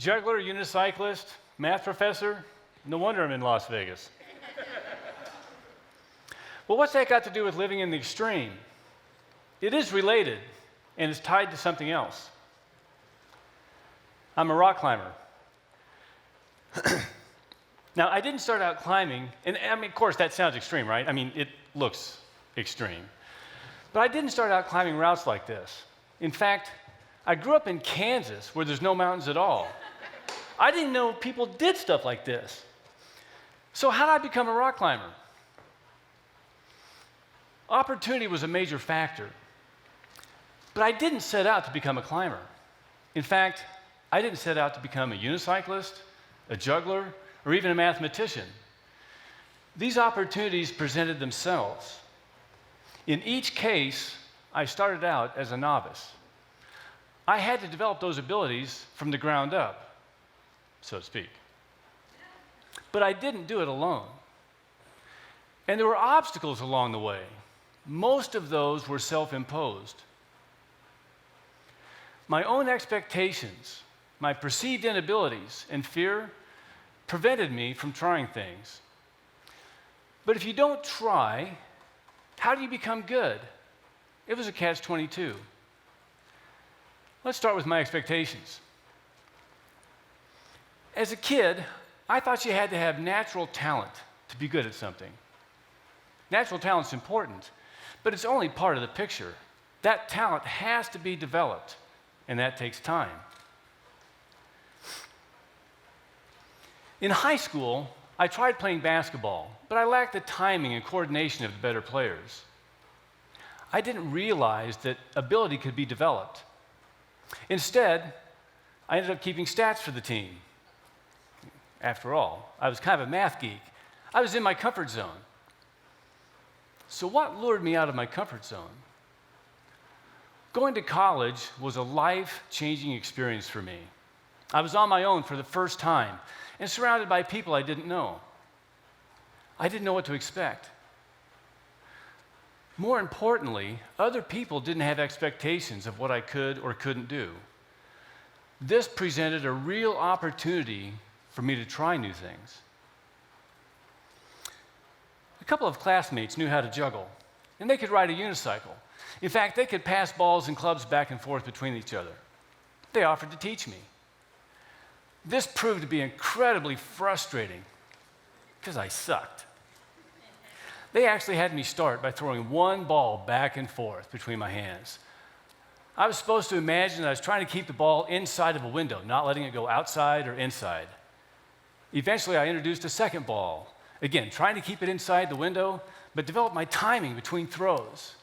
Juggler, unicyclist, math professor, no wonder I'm in Las Vegas. Well, what's that got to do with living in the extreme? It is related, and it's tied to something else. I'm a rock climber. Now, I didn't start out climbing, and I mean, of course, that sounds extreme, right? I mean, it looks extreme. But I didn't start out climbing routes like this. In fact, I grew up in Kansas, where there's no mountains at all. I didn't know people did stuff like this. So how did I become a rock climber? Opportunity was a major factor. But I didn't set out to become a climber. In fact, I didn't set out to become a unicyclist, a juggler, or even a mathematician. These opportunities presented themselves. In each case, I started out as a novice. I had to develop those abilities from the ground up, so to speak. But I didn't do it alone. And there were obstacles along the way. Most of those were self-imposed. My own expectations, my perceived inabilities, and fear prevented me from trying things. But if you don't try, how do you become good? It was a catch-22. Let's start with my expectations. As a kid, I thought you had to have natural talent to be good at something. Natural talent's important, but it's only part of the picture. That talent has to be developed, and that takes time. In high school, I tried playing basketball, but I lacked the timing and coordination of the better players. I didn't realize that ability could be developed. Instead, I ended up keeping stats for the team. After all, I was kind of a math geek. I was in my comfort zone. So what lured me out of my comfort zone? Going to college was a life-changing experience for me. I was on my own for the first time and surrounded by people I didn't know. I didn't know what to expect. More importantly, other people didn't have expectations of what I could or couldn't do. This presented a real opportunity for me to try new things. A couple of classmates knew how to juggle, and they could ride a unicycle. In fact, they could pass balls and clubs back and forth between each other. They offered to teach me. This proved to be incredibly frustrating because I sucked. They actually had me start by throwing one ball back and forth between my hands. I was supposed to imagine that I was trying to keep the ball inside of a window, not letting it go outside or inside. Eventually, I introduced a second ball. Again, trying to keep it inside the window, but developed my timing between throws.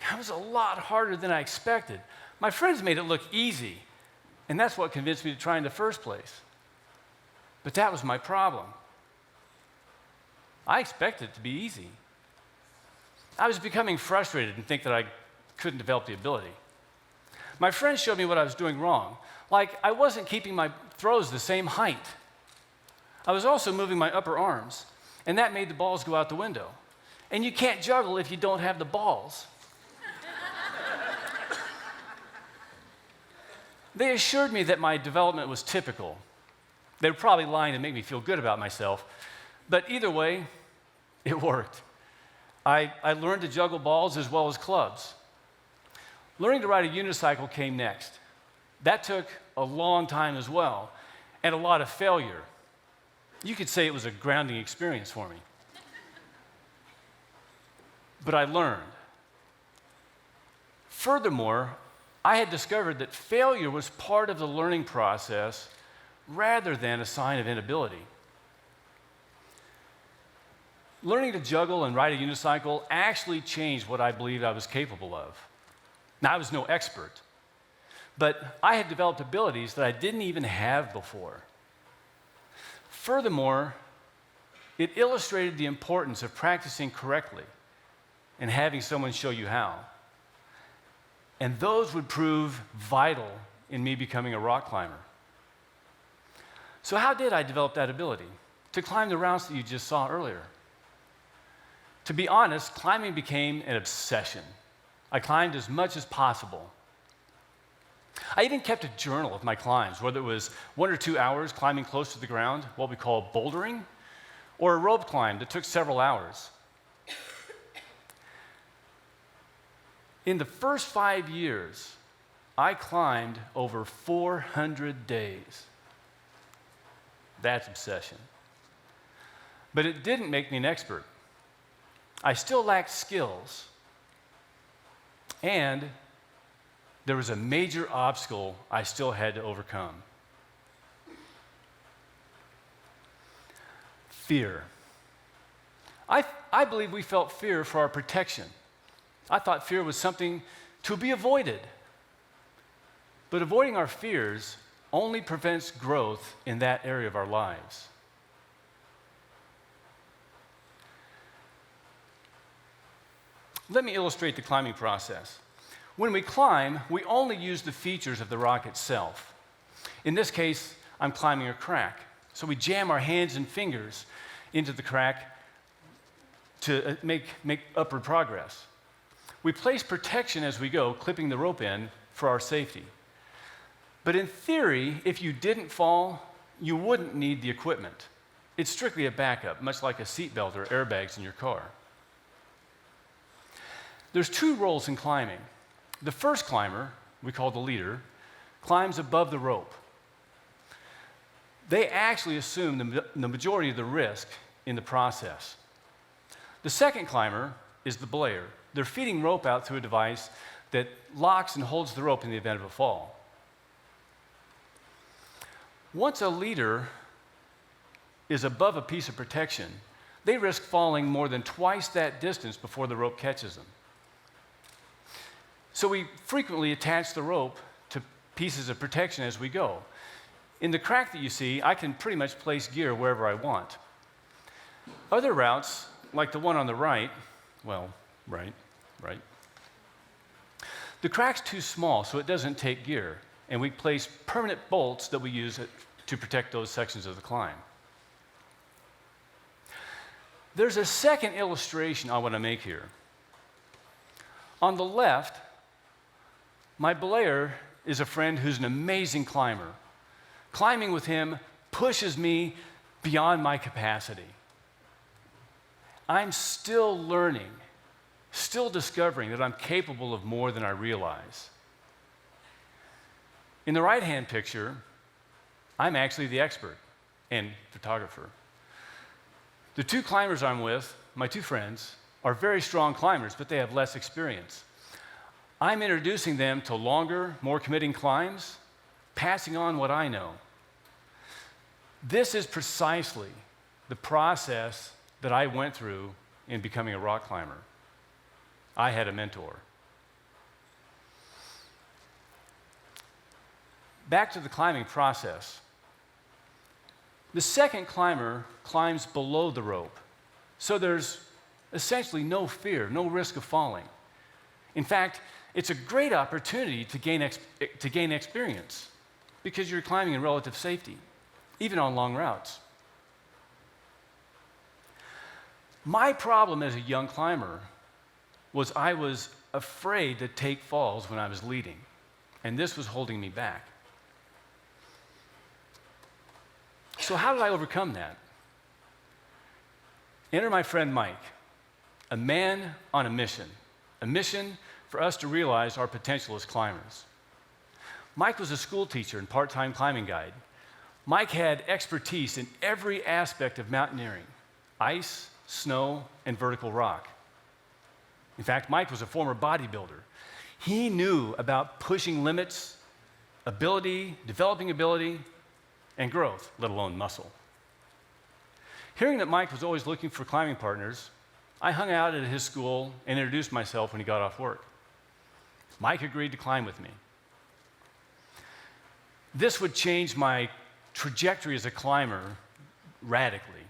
That was a lot harder than I expected. My friends made it look easy, and that's what convinced me to try in the first place. But that was my problem. I expected it to be easy. I was becoming frustrated and think that I couldn't develop the ability. My friends showed me what I was doing wrong. Like, I wasn't keeping my throws the same height. I was also moving my upper arms, and that made the balls go out the window. And you can't juggle if you don't have the balls. They assured me that my development was typical. They were probably lying to make me feel good about myself, but either way, it worked. I learned to juggle balls as well as clubs. Learning to ride a unicycle came next. That took a long time as well, and a lot of failure. You could say it was a grounding experience for me. But I learned. Furthermore, I had discovered that failure was part of the learning process rather than a sign of inability. Learning to juggle and ride a unicycle actually changed what I believed I was capable of. Now, I was no expert, but I had developed abilities that I didn't even have before. Furthermore, it illustrated the importance of practicing correctly and having someone show you how. And those would prove vital in me becoming a rock climber. So how did I develop that ability to climb the routes that you just saw earlier? To be honest, climbing became an obsession. I climbed as much as possible. I even kept a journal of my climbs, whether it was 1 or 2 hours climbing close to the ground, what we call bouldering, or a rope climb that took several hours. In the first 5 years, I climbed over 400 days. That's obsession. But it didn't make me an expert. I still lacked skills, and there was a major obstacle I still had to overcome. Fear. I believe we felt fear for our protection. I thought fear was something to be avoided. But avoiding our fears only prevents growth in that area of our lives. Let me illustrate the climbing process. When we climb, we only use the features of the rock itself. In this case, I'm climbing a crack. So we jam our hands and fingers into the crack to make upward progress. We place protection as we go, clipping the rope in for our safety. But in theory, if you didn't fall, you wouldn't need the equipment. It's strictly a backup, much like a seatbelt or airbags in your car. There's 2 roles in climbing. The first climber, we call the leader, climbs above the rope. They actually assume the majority of the risk in the process. The second climber is the belayer. They're feeding rope out through a device that locks and holds the rope in the event of a fall. Once a leader is above a piece of protection, they risk falling more than twice that distance before the rope catches them. So we frequently attach the rope to pieces of protection as we go. In the crack that you see, I can pretty much place gear wherever I want. Other routes, like the one on the right, right. The crack's too small, so it doesn't take gear, and we place permanent bolts that we use to protect those sections of the climb. There's a second illustration I want to make here. On the left, my belayer is a friend who's an amazing climber. Climbing with him pushes me beyond my capacity. I'm still learning, still discovering that I'm capable of more than I realize. In the right-hand picture, I'm actually the expert and photographer. The 2 climbers I'm with, my 2 friends, are very strong climbers, but they have less experience. I'm introducing them to longer, more committing climbs, passing on what I know. This is precisely the process that I went through in becoming a rock climber. I had a mentor. Back to the climbing process. The second climber climbs below the rope, so there's essentially no fear, no risk of falling. In fact, it's a great opportunity to gain experience because you're climbing in relative safety, even on long routes. My problem as a young climber was I was afraid to take falls when I was leading, and this was holding me back. So how did I overcome that? Enter my friend Mike, a man on a mission for us to realize our potential as climbers. Mike was a school teacher and part-time climbing guide. Mike had expertise in every aspect of mountaineering: ice, snow, and vertical rock. In fact, Mike was a former bodybuilder. He knew about pushing limits, ability, developing ability, and growth, let alone muscle. Hearing that Mike was always looking for climbing partners, I hung out at his school and introduced myself when he got off work. Mike agreed to climb with me. This would change my trajectory as a climber radically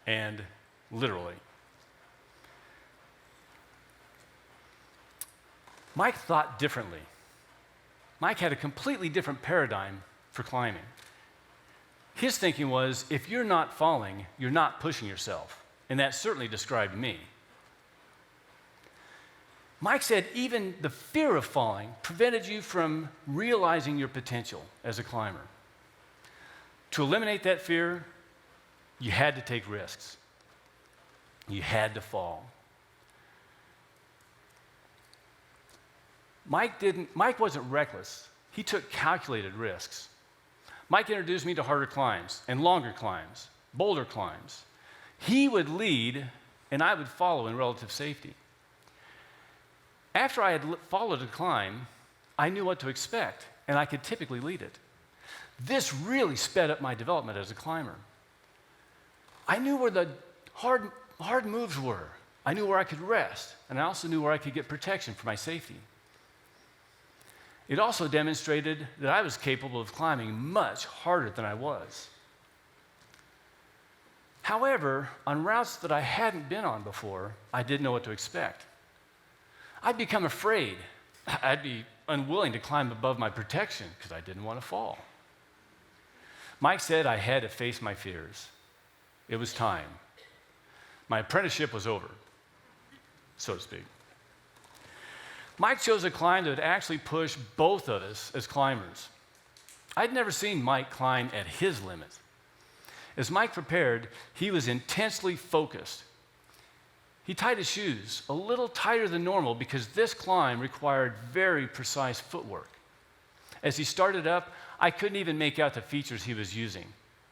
and literally. Mike thought differently. Mike had a completely different paradigm for climbing. His thinking was, if you're not falling, you're not pushing yourself. And that certainly described me. Mike said even the fear of falling prevented you from realizing your potential as a climber. To eliminate that fear, you had to take risks. You had to fall. Mike wasn't reckless. He took calculated risks. Mike introduced me to harder climbs and longer climbs, bolder climbs. He would lead, and I would follow in relative safety. After I had followed a climb, I knew what to expect, and I could typically lead it. This really sped up my development as a climber. I knew where the hard moves were. I knew where I could rest, and I also knew where I could get protection for my safety. It also demonstrated that I was capable of climbing much harder than I was. However, on routes that I hadn't been on before, I didn't know what to expect. I'd become afraid. I'd be unwilling to climb above my protection because I didn't want to fall. Mike said I had to face my fears. It was time. My apprenticeship was over, so to speak. Mike chose a climb that would actually push both of us as climbers. I'd never seen Mike climb at his limit. As Mike prepared, he was intensely focused. He tied his shoes a little tighter than normal because this climb required very precise footwork. As he started up, I couldn't even make out the features he was using.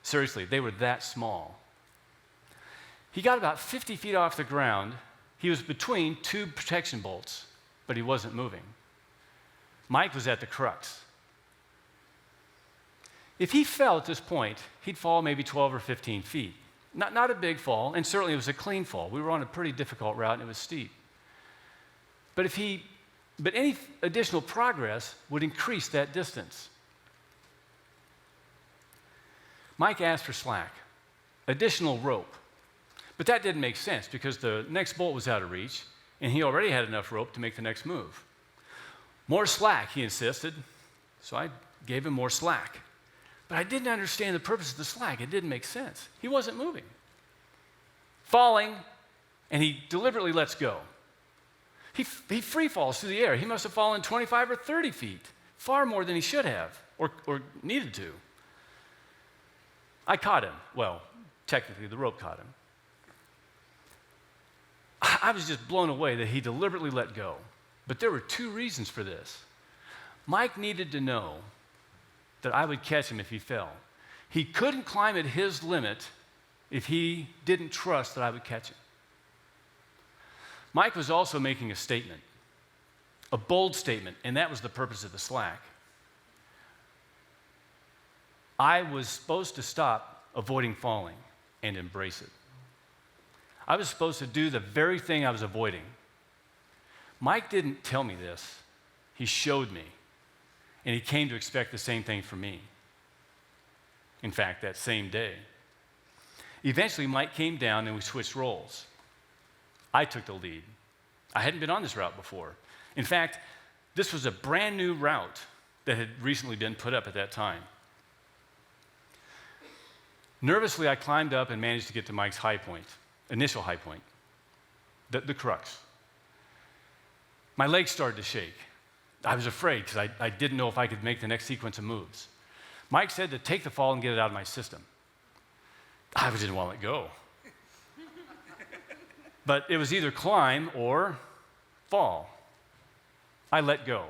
Seriously, they were that small. He got about 50 feet off the ground. He was between two protection bolts, but he wasn't moving. Mike was at the crux. If he fell at this point, he'd fall maybe 12 or 15 feet. Not a big fall, and certainly it was a clean fall. We were on a pretty difficult route, and it was steep. But any additional progress would increase that distance. Mike asked for slack, additional rope. But that didn't make sense because the next bolt was out of reach, and he already had enough rope to make the next move. More slack, he insisted, so I gave him more slack. But I didn't understand the purpose of the slack. It didn't make sense. He wasn't moving. Falling, and he deliberately lets go. He free falls through the air. He must have fallen 25 or 30 feet, far more than he should have or needed to. I caught him. Well, technically, the rope caught him. I was just blown away that he deliberately let go. But there were two reasons for this. Mike needed to know that I would catch him if he fell. He couldn't climb at his limit if he didn't trust that I would catch him. Mike was also making a statement, a bold statement, and that was the purpose of the slack. I was supposed to stop avoiding falling and embrace it. I was supposed to do the very thing I was avoiding. Mike didn't tell me this. He showed me. And he came to expect the same thing from me. In fact, that same day. Eventually, Mike came down and we switched roles. I took the lead. I hadn't been on this route before. In fact, this was a brand new route that had recently been put up at that time. Nervously, I climbed up and managed to get to Mike's high point, initial high point, the crux. My legs started to shake. I was afraid because I didn't know if I could make the next sequence of moves. Mike said to take the fall and get it out of my system. I didn't want to let go. But it was either climb or fall. I let go.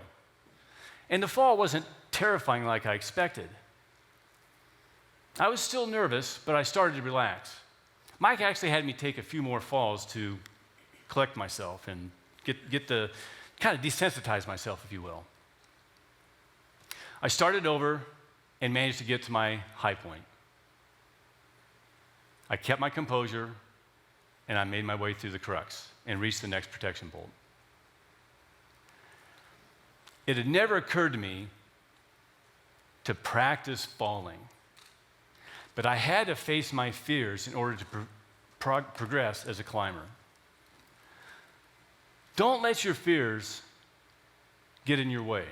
And the fall wasn't terrifying like I expected. I was still nervous, but I started to relax. Mike actually had me take a few more falls to collect myself and get the kind of desensitize myself, if you will. I started over and managed to get to my high point. I kept my composure, and I made my way through the crux and reached the next protection bolt. It had never occurred to me to practice falling, but I had to face my fears in order to progress as a climber. Don't let your fears get in your way.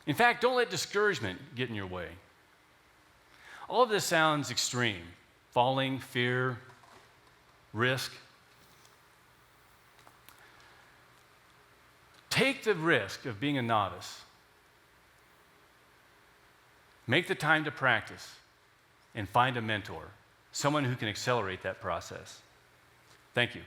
In fact, don't let discouragement get in your way. All of this sounds extreme. Falling, fear, risk. Take the risk of being a novice. Make the time to practice and find a mentor, someone who can accelerate that process. Thank you.